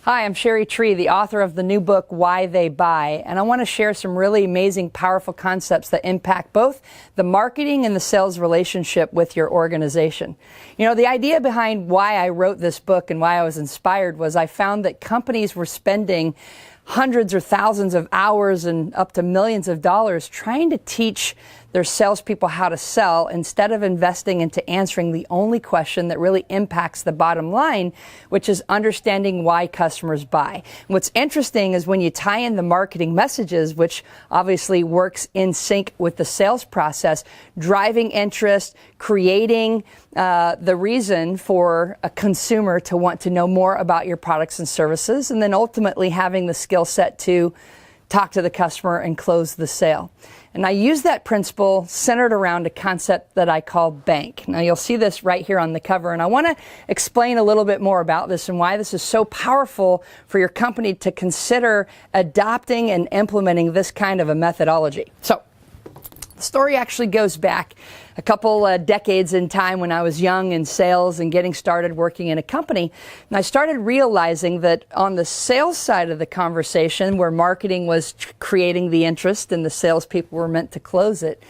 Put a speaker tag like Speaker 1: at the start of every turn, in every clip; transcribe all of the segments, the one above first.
Speaker 1: Hi, I'm Cheri Tree, the author of the new book, Why They Buy, and I want to share some really amazing, powerful concepts that impact both the marketing and the sales relationship with your organization. You know, the idea behind why I wrote this book and why I was inspired was I found that companies were spending hundreds or thousands of hours and up to millions of dollars trying to teach their salespeople how to sell instead of investing into answering the only question that really impacts the bottom line, which is understanding why customers buy. And what's interesting is when you tie in the marketing messages, which obviously works in sync with the sales process, driving interest, creating the reason for a consumer to want to know more about your products and services, and then ultimately having the skill set to talk to the customer and close the sale. And I use that principle centered around a concept that I call bank. Now you'll see this right here on the cover, and I want to explain a little bit more about this and why this is so powerful for your company to consider adopting and implementing this kind of a methodology. So the story actually goes back a couple decades in time when I was young in sales and getting started working in a company. And I started realizing that on the sales side of the conversation, where marketing was creating the interest and the salespeople were meant to close it,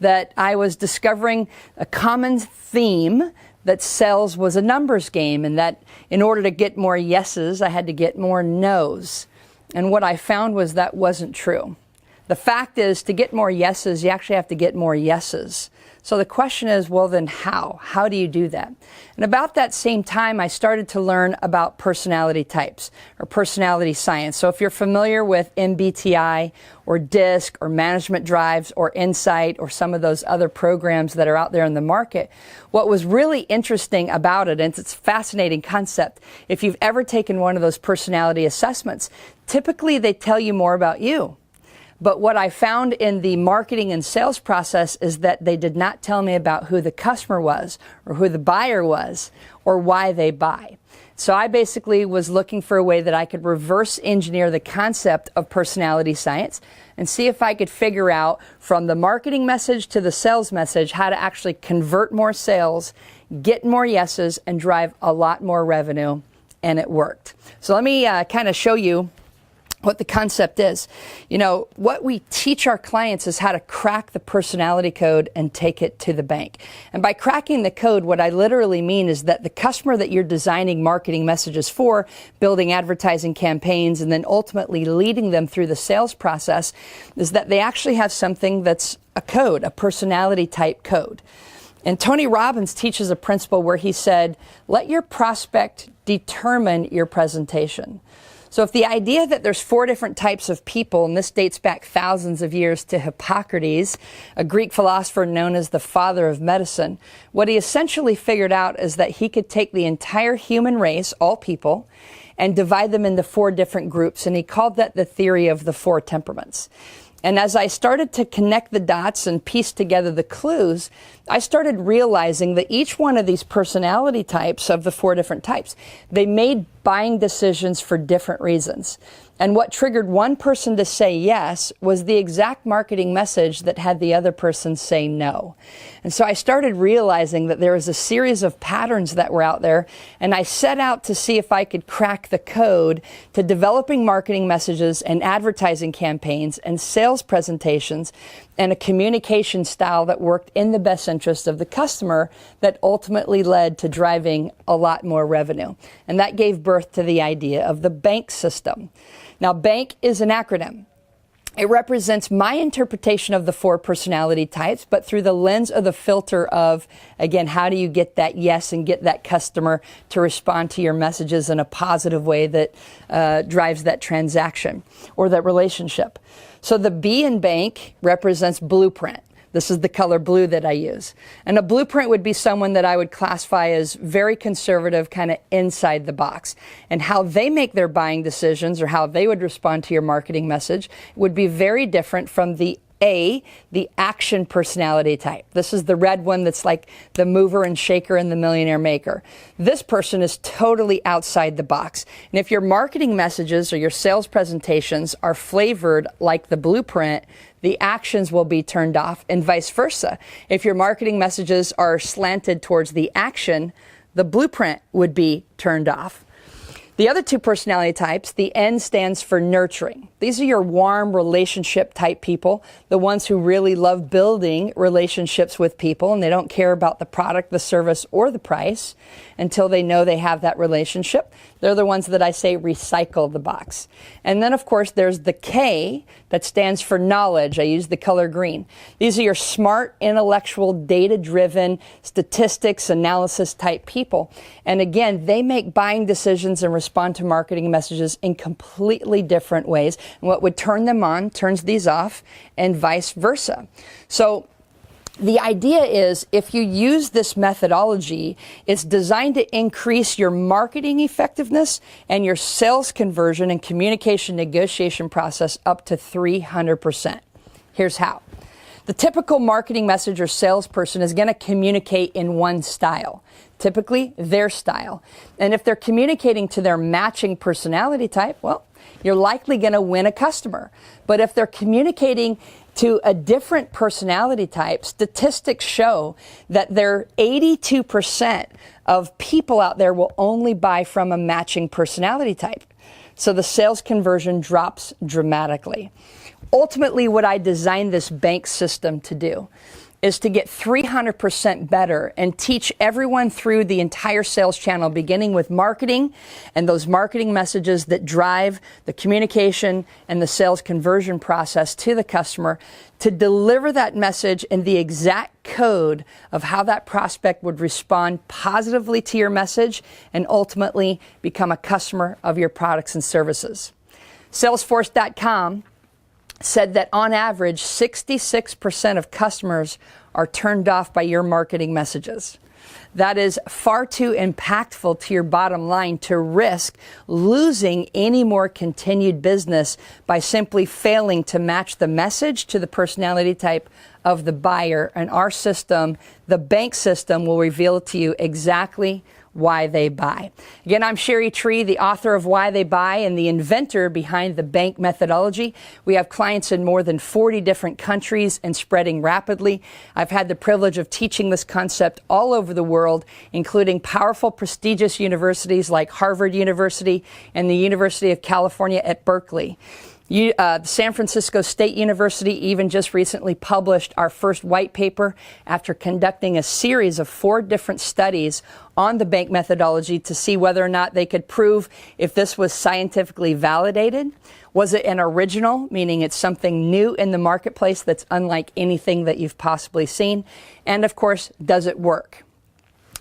Speaker 1: that I was discovering a common theme that sales was a numbers game, and that in order to get more yeses, I had to get more nos. And what I found was that wasn't true. The fact is, to get more yeses, you actually have to get more yeses. So the question is, well, then how? How do you do that? And about that same time, I started to learn about personality types or personality science. So if you're familiar with MBTI or DISC or Management Drives or Insight or some of those other programs that are out there in the market, what was really interesting about it, and it's a fascinating concept, if you've ever taken one of those personality assessments, typically they tell you more about you. But what I found in the marketing and sales process is that they did not tell me about who the customer was or who the buyer was or why they buy. So I basically was looking for a way that I could reverse engineer the concept of personality science and see if I could figure out from the marketing message to the sales message how to actually convert more sales, get more yeses, and drive a lot more revenue. And it worked. So let me kind of show you what the concept is. You know, what we teach our clients is how to crack the personality code and take it to the bank. And by cracking the code, what I literally mean is that the customer that you're designing marketing messages for, building advertising campaigns, and then ultimately leading them through the sales process, is that they actually have something that's a code, a personality type code. And Tony Robbins teaches a principle where he said, let your prospect determine your presentation. So if the idea that there's 4 different types of people, and this dates back thousands of years to Hippocrates, a Greek philosopher known as the father of medicine, what he essentially figured out is that he could take the entire human race, all people, and divide them into 4 different groups, and he called that the theory of the 4 temperaments. And as I started to connect the dots and piece together the clues, I started realizing that each one of these personality types of the 4 different types, they made buying decisions for different reasons. And what triggered one person to say yes was the exact marketing message that had the other person say no. And so I started realizing that there was a series of patterns that were out there, and I set out to see if I could crack the code to developing marketing messages and advertising campaigns and sales presentations and a communication style that worked in the best interest of the customer that ultimately led to driving a lot more revenue. And that gave birth to the idea of the bank system. Now, bank is an acronym. It represents my interpretation of the 4 personality types, but through the lens of the filter of, again, how do you get that yes and get that customer to respond to your messages in a positive way that drives that transaction or that relationship. So the B in bank represents blueprint. This is the color blue that I use. And a blueprint would be someone that I would classify as very conservative, kind of inside the box. And how they make their buying decisions or how they would respond to your marketing message would be very different from the A, the action personality type. This is the red one that's like the mover and shaker and the millionaire maker. This person is totally outside the box. And if your marketing messages or your sales presentations are flavored like the blueprint, the actions will be turned off, and vice versa. If your marketing messages are slanted towards the action, the blueprint would be turned off. The other two personality types, the N stands for nurturing. These are your warm relationship type people, the ones who really love building relationships with people, and they don't care about the product, the service, or the price until they know they have that relationship. They're the ones that I say recycle the box. And then, of course, there's the K that stands for knowledge. I use the color green. These are your smart, intellectual, data-driven, statistics, analysis type people. And again, they make buying decisions and respond to marketing messages in completely different ways. And what would turn them on turns these off, and vice versa. So the idea is, if you use this methodology, it's designed to increase your marketing effectiveness and your sales conversion and communication negotiation process up to 300%. Here's how. The typical marketing message or salesperson is going to communicate in one style, typically their style. And if they're communicating to their matching personality type, well, you're likely going to win a customer. But if they're communicating to a different personality type, statistics show that 82% of people out there will only buy from a matching personality type. So the sales conversion drops dramatically. Ultimately, what I designed this bank system to do is to get 300% better and teach everyone through the entire sales channel, beginning with marketing and those marketing messages that drive the communication and the sales conversion process to the customer, to deliver that message in the exact code of how that prospect would respond positively to your message and ultimately become a customer of your products and services. Salesforce.com said that on average, 66% of customers are turned off by your marketing messages. That is far too impactful to your bottom line to risk losing any more continued business by simply failing to match the message to the personality type of the buyer. And our system, the bank system, will reveal to you exactly why they buy. Again, I'm Cheri Tree, the author of Why They Buy and the inventor behind the bank methodology. We have clients in more than 40 different countries and spreading rapidly. I've had the privilege of teaching this concept all over the world, including powerful, prestigious universities like Harvard University and the University of California at Berkeley. San Francisco State University even just recently published our first white paper after conducting a series of 4 different studies on the bank methodology to see whether or not they could prove if this was scientifically validated. Was it an original, meaning it's something new in the marketplace that's unlike anything that you've possibly seen? And of course, does it work?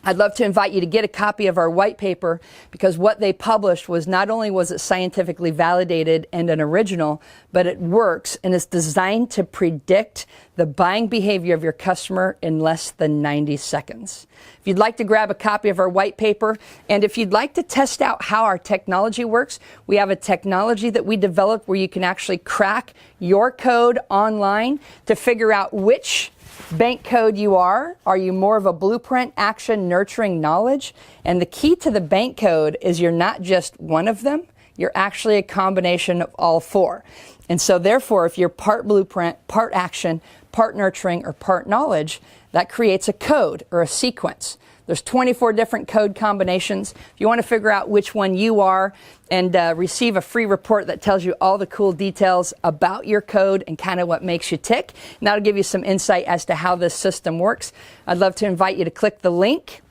Speaker 1: I'd love to invite you to get a copy of our white paper, because what they published was not only was it scientifically validated and an original, but it works and it's designed to predict the buying behavior of your customer in less than 90 seconds. If you'd like to grab a copy of our white paper, and if you'd like to test out how our technology works, we have a technology that we developed where you can actually crack your code online to figure out which bank code you are. Are you more of a blueprint, action, nurturing, knowledge? And the key to the bank code is you're not just one of them, you're actually a combination of all 4. And so therefore, if you're part blueprint, part action, part nurturing, or part knowledge, that creates a code or a sequence. There's 24 different code combinations. If you want to figure out which one you are and receive a free report that tells you all the cool details about your code and kind of what makes you tick, and that'll give you some insight as to how this system works, I'd love to invite you to click the link.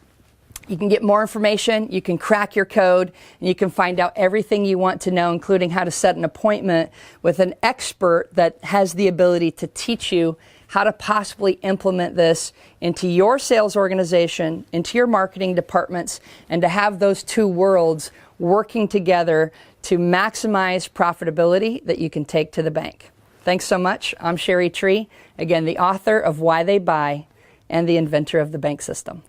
Speaker 1: You can get more information, you can crack your code, and you can find out everything you want to know, including how to set an appointment with an expert that has the ability to teach you how to possibly implement this into your sales organization, into your marketing departments, and to have those 2 worlds working together to maximize profitability that you can take to the bank. Thanks so much. I'm Cheri Tree, again, the author of Why They Buy and the inventor of the bank system.